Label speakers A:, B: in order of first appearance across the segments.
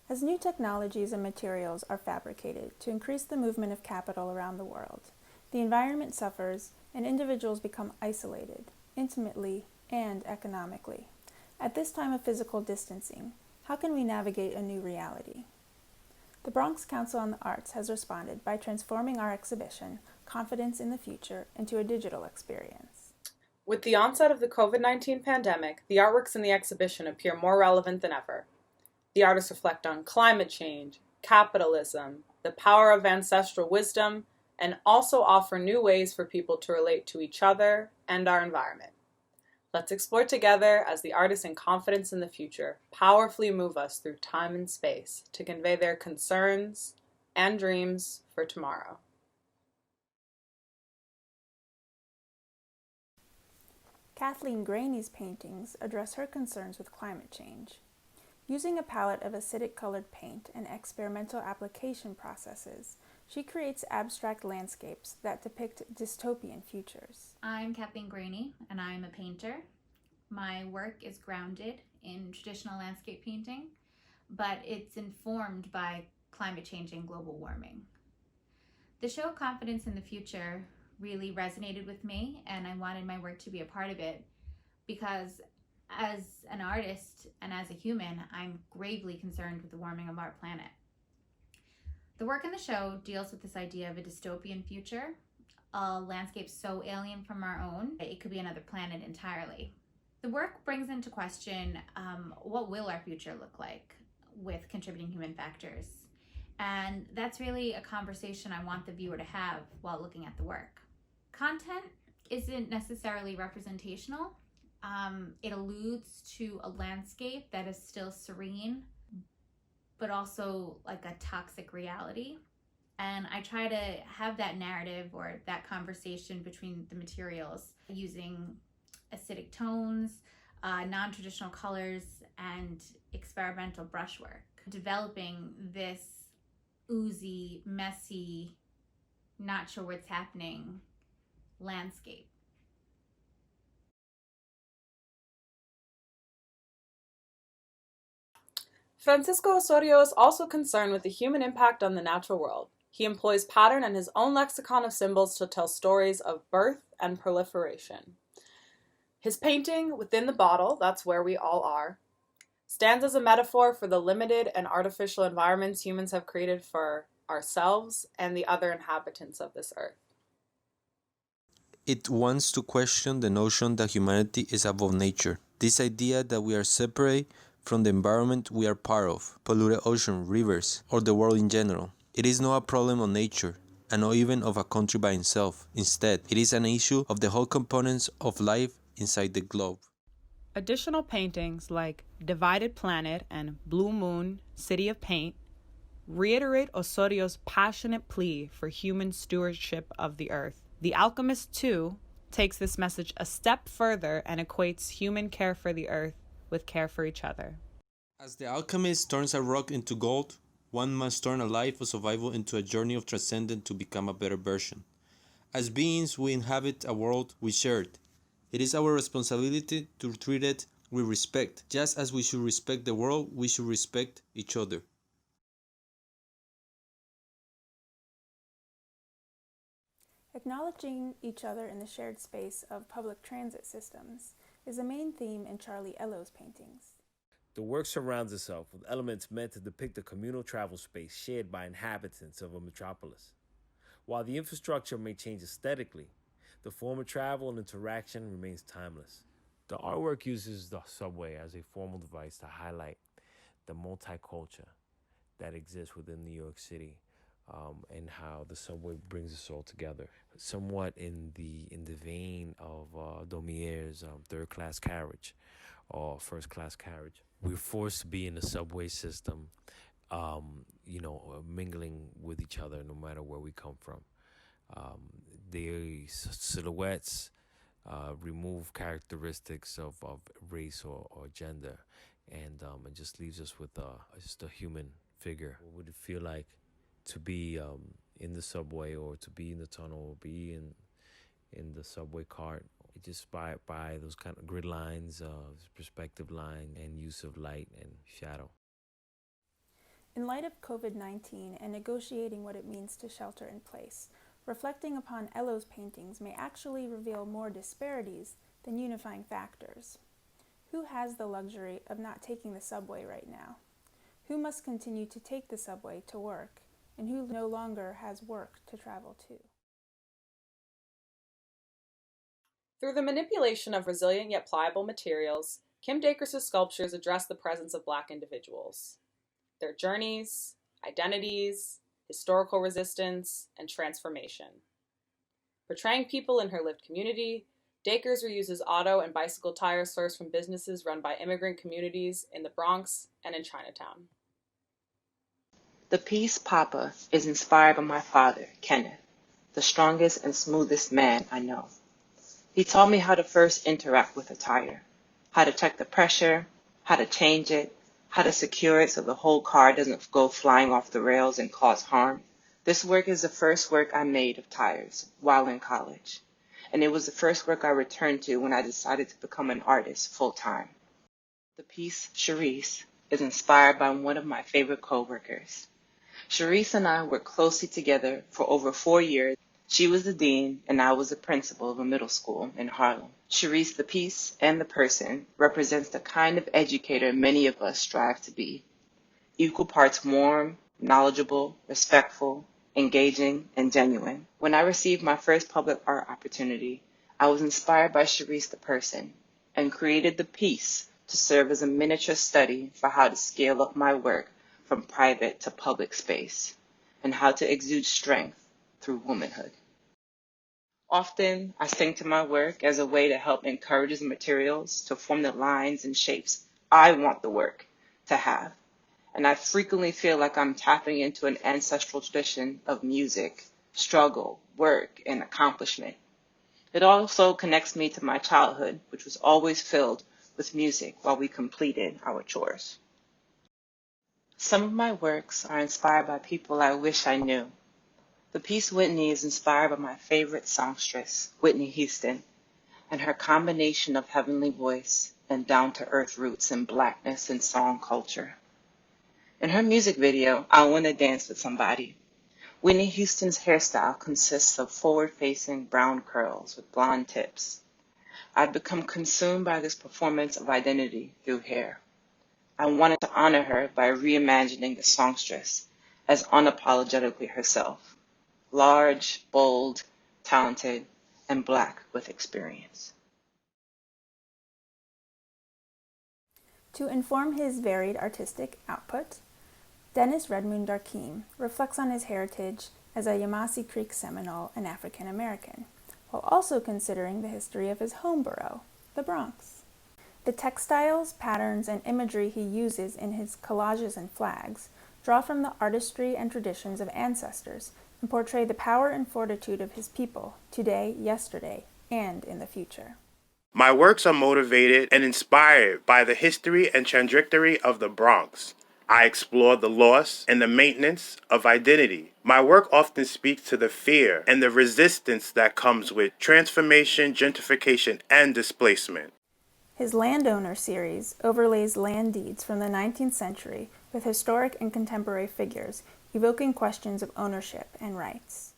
A: As new technologies and materials are fabricated to increase the movement of capital around the world, the environment suffers and individuals become isolated, intimately and economically. At this time of physical distancing, how can we navigate a new reality? The Bronx Council on the Arts has responded by transforming our exhibition, Confidence in the Future, into a digital experience.
B: With the onset of the COVID-19 pandemic, the artworks in the exhibition appear more relevant than ever. The artists reflect on climate change, capitalism, the power of ancestral wisdom, and also offer new ways for people to relate to each other and our environment. Let's explore together as the artists in Confidence in the Future powerfully move us through time and space to convey their concerns and dreams for tomorrow.
A: Kathleen Graney's paintings address her concerns with climate change. Using a palette of acidic colored paint and experimental application processes, she creates abstract landscapes that depict dystopian futures.
C: I'm Kathleen Graney, and I'm a painter. My work is grounded in traditional landscape painting, but it's informed by climate change and global warming. The show Confidence in the Future really resonated with me, and I wanted my work to be a part of it because as an artist and as a human, I'm gravely concerned with the warming of our planet. The work in the show deals with this idea of a dystopian future, a landscape so alien from our own, it could be another planet entirely. The work brings into question what will our future look like with contributing human factors? And that's really a conversation I want the viewer to have while looking at the work. Content isn't necessarily representational. It alludes to a landscape that is still serene, but also like a toxic reality. And I try to have that narrative or that conversation between the materials using acidic tones, non-traditional colors, and experimental brushwork, developing this oozy, messy, not sure what's happening landscape.
B: Francisco Osorio is also concerned with the human impact on the natural world. He employs pattern and his own lexicon of symbols to tell stories of birth and proliferation. His painting, Within the Bottle, That's Where We All Are, stands as a metaphor for the limited and artificial environments humans have created for ourselves and the other inhabitants of this earth.
D: It wants to question the notion that humanity is above nature. This idea that we are separate from the environment we are part of, polluted ocean, rivers, or the world in general. It is not a problem of nature, and not even of a country by itself. Instead, it is an issue of the whole components of life inside the globe.
E: Additional paintings like Divided Planet and Blue Moon, City of Paint reiterate Osorio's passionate plea for human stewardship of the earth. The Alchemist, too, takes this message a step further and equates human care for the earth with care for each other.
D: As the alchemist turns a rock into gold, one must turn a life of survival into a journey of transcendence to become a better version. As beings, we inhabit a world we shared. It is our responsibility to treat it with respect. Just as we should respect the world, we should respect each other.
A: Acknowledging each other in the shared space of public transit systems is a main theme in Charlie Ello's paintings.
F: The work surrounds itself with elements meant to depict a communal travel space shared by inhabitants of a metropolis. While the infrastructure may change aesthetically, the form of travel and interaction remains timeless. The artwork uses the subway as a formal device to highlight the multiculture that exists within New York City, and how the subway brings us all together, somewhat in the vein of Domier's third-class carriage or first-class carriage. We're forced to be in the subway system, mingling with each other no matter where we come from. The silhouettes remove characteristics of race or gender, and it just leaves us with just a human figure. What would it feel like to be in the subway, or to be in the tunnel, or be in the subway cart, just by those kind of grid lines, perspective line, and use of light and shadow.
A: In light of COVID-19 and negotiating what it means to shelter in place, reflecting upon Elo's paintings may actually reveal more disparities than unifying factors. Who has the luxury of not taking the subway right now? Who must continue to take the subway to work, and who no longer has work to travel to?
B: Through the manipulation of resilient yet pliable materials, Kim Dacres' sculptures address the presence of Black individuals, their journeys, identities, historical resistance, and transformation. Portraying people in her lived community, Dacres reuses auto and bicycle tires sourced from businesses run by immigrant communities in the Bronx and in Chinatown.
G: The piece Papa is inspired by my father, Kenneth, the strongest and smoothest man I know. He taught me how to first interact with a tire, how to check the pressure, how to change it, how to secure it so the whole car doesn't go flying off the rails and cause harm. This work is the first work I made of tires while in college, and it was the first work I returned to when I decided to become an artist full-time. The piece, Charisse, is inspired by one of my favorite co-workers. Charisse and I worked closely together for over 4 years. She was the dean and I was the principal of a middle school in Harlem. Charisse, the piece and the person, represents the kind of educator many of us strive to be. Equal parts warm, knowledgeable, respectful, engaging, and genuine. When I received my first public art opportunity, I was inspired by Charisse, the person, and created the piece to serve as a miniature study for how to scale up my work from private to public space, and how to exude strength through womanhood. Often, I sing to my work as a way to help encourage the materials to form the lines and shapes I want the work to have. And I frequently feel like I'm tapping into an ancestral tradition of music, struggle, work, and accomplishment. It also connects me to my childhood, which was always filled with music while we completed our chores. Some of my works are inspired by people I wish I knew. The piece Whitney is inspired by my favorite songstress, Whitney Houston, and her combination of heavenly voice and down-to-earth roots in Blackness and song culture. In her music video, I Wanna Dance with Somebody, Whitney Houston's hairstyle consists of forward-facing brown curls with blonde tips. I've become consumed by this performance of identity through hair. I wanted to honor her by reimagining the songstress as unapologetically herself, large, bold, talented, and Black with experience.
A: To inform his varied artistic output, Dennis Redmond Darkeem reflects on his heritage as a Yamasee Creek Seminole and African American, while also considering the history of his home borough, the Bronx. The textiles, patterns, and imagery he uses in his collages and flags draw from the artistry and traditions of ancestors and portray the power and fortitude of his people today, yesterday, and in the future.
H: My works are motivated and inspired by the history and trajectory of the Bronx. I explore the loss and the maintenance of identity. My work often speaks to the fear and the resistance that comes with transformation, gentrification, and displacement.
A: His Landowner series overlays land deeds from the 19th century with historic and contemporary figures, evoking questions of ownership and rights.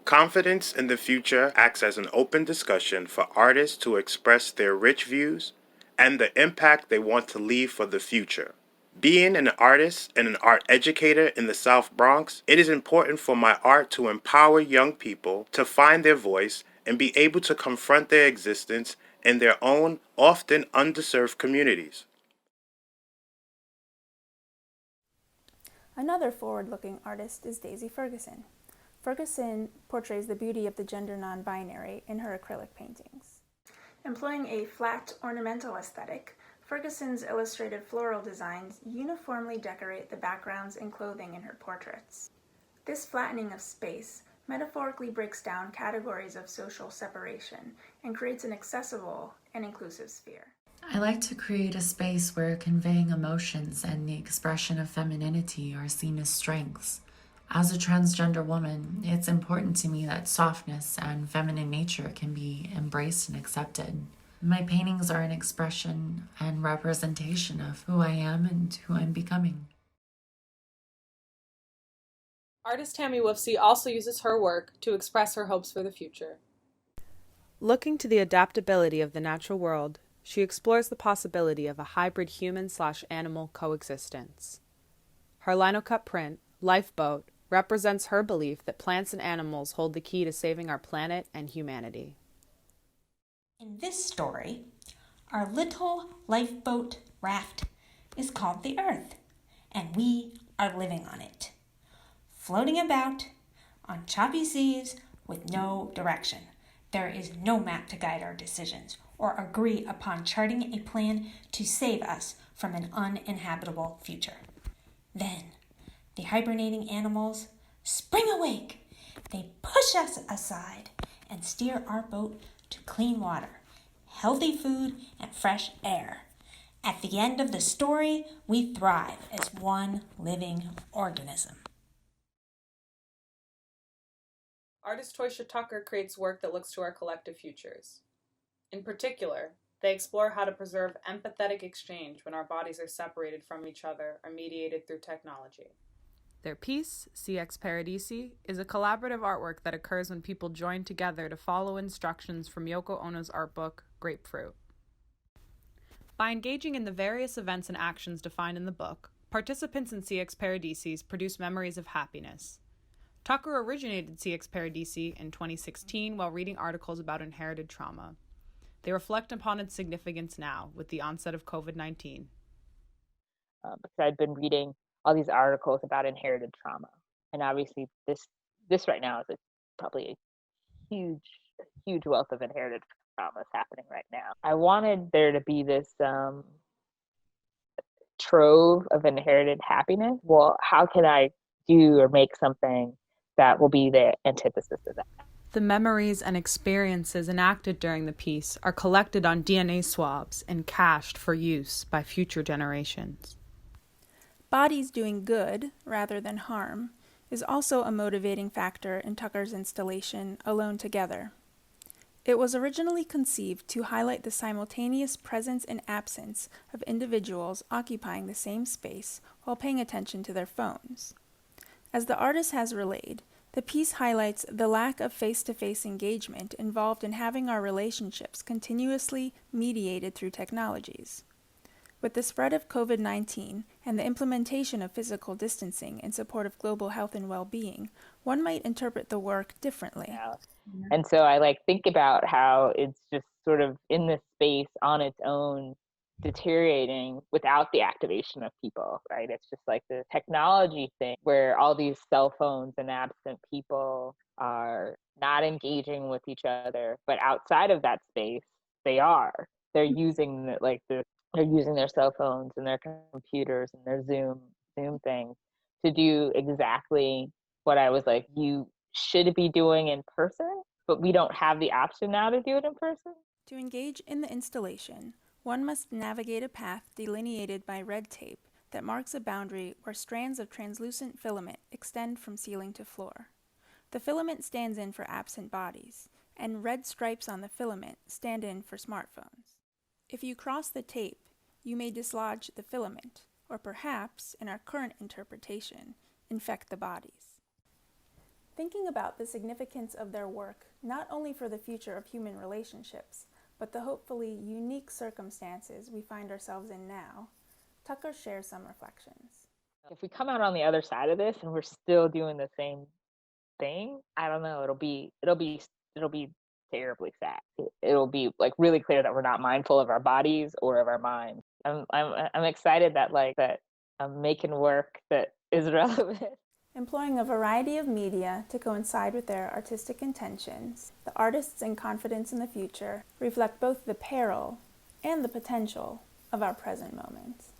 H: Confidence in the future acts as an open discussion for artists to express their rich views and the impact they want to leave for the future. Being an artist and an art educator in the South Bronx, it is important for my art to empower young people to find their voice and be able to confront their existence in their own, often underserved communities.
A: Another forward-looking artist is Daisy Ferguson. Ferguson portrays the beauty of the gender non-binary in her acrylic paintings. Employing a flat, ornamental aesthetic, Ferguson's illustrated floral designs uniformly decorate the backgrounds and clothing in her portraits. This flattening of space metaphorically breaks down categories of social separation and creates an accessible and inclusive sphere.
I: I like to create a space where conveying emotions and the expression of femininity are seen as strengths. As a transgender woman, it's important to me that softness and feminine nature can be embraced and accepted. My paintings are an expression and representation of who I am and who I'm becoming.
B: Artist Tammy Woofsy also uses her work to express her hopes for the future.
E: Looking to the adaptability of the natural world, she explores the possibility of a hybrid human/animal coexistence. Her linocut print, Lifeboat, represents her belief that plants and animals hold the key to saving our planet and humanity.
J: In this story, our little lifeboat raft is called the Earth, and we are living on it, floating about on choppy seas with no direction. There is no map to guide our decisions or agree upon charting a plan to save us from an uninhabitable future. Then, the hibernating animals spring awake. They push us aside and steer our boat to clean water, healthy food, and fresh air. At the end of the story, we thrive as one living organism.
B: Artist Toysha Tucker creates work that looks to our collective futures. In particular, they explore how to preserve empathetic exchange when our bodies are separated from each other or mediated through technology.
E: Their piece, CX Paradisi, is a collaborative artwork that occurs when people join together to follow instructions from Yoko Ono's art book, Grapefruit. By engaging in the various events and actions defined in the book, participants in CX Paradisis produce memories of happiness. Tucker originated CX Paradisi in 2016 while reading articles about inherited trauma. They reflect upon its significance now with the onset of COVID-19.
K: Because I'd been reading all these articles about inherited trauma, and obviously this right now is probably a huge wealth of inherited traumas happening right now. I wanted there to be this trove of inherited happiness. Well, how can I do or make something that will be the antithesis of that?
E: The memories and experiences enacted during the piece are collected on DNA swabs and cached for use by future generations.
A: Bodies doing good rather than harm is also a motivating factor in Tucker's installation, Alone Together. It was originally conceived to highlight the simultaneous presence and absence of individuals occupying the same space while paying attention to their phones. As the artist has relayed, the piece highlights the lack of face-to-face engagement involved in having our relationships continuously mediated through technologies. With the spread of COVID-19 and the implementation of physical distancing in support of global health and well-being, one might interpret the work differently.
K: Yeah. And so I think about how it's just sort of in this space on its own, deteriorating without the activation of people, right? It's just like the technology thing where all these cell phones and absent people are not engaging with each other, but outside of that space, they're using they're using their cell phones and their computers and their Zoom things to do exactly what I was like, you should be doing in person, but we don't have the option now to do it in person.
A: To engage in the installation, one must navigate a path delineated by red tape that marks a boundary where strands of translucent filament extend from ceiling to floor. The filament stands in for absent bodies, and red stripes on the filament stand in for smartphones. If you cross the tape, you may dislodge the filament, or perhaps, in our current interpretation, infect the bodies. Thinking about the significance of their work, not only for the future of human relationships, but the hopefully unique circumstances we find ourselves in now, Tucker shares some reflections.
K: If we come out on the other side of this and we're still doing the same thing, I don't know, it'll be terribly sad. It'll be like really clear that we're not mindful of our bodies or of our minds. I'm excited that I'm making work that is relevant.
A: Employing a variety of media to coincide with their artistic intentions, the artists in Confidence in the Future reflect both the peril and the potential of our present moments.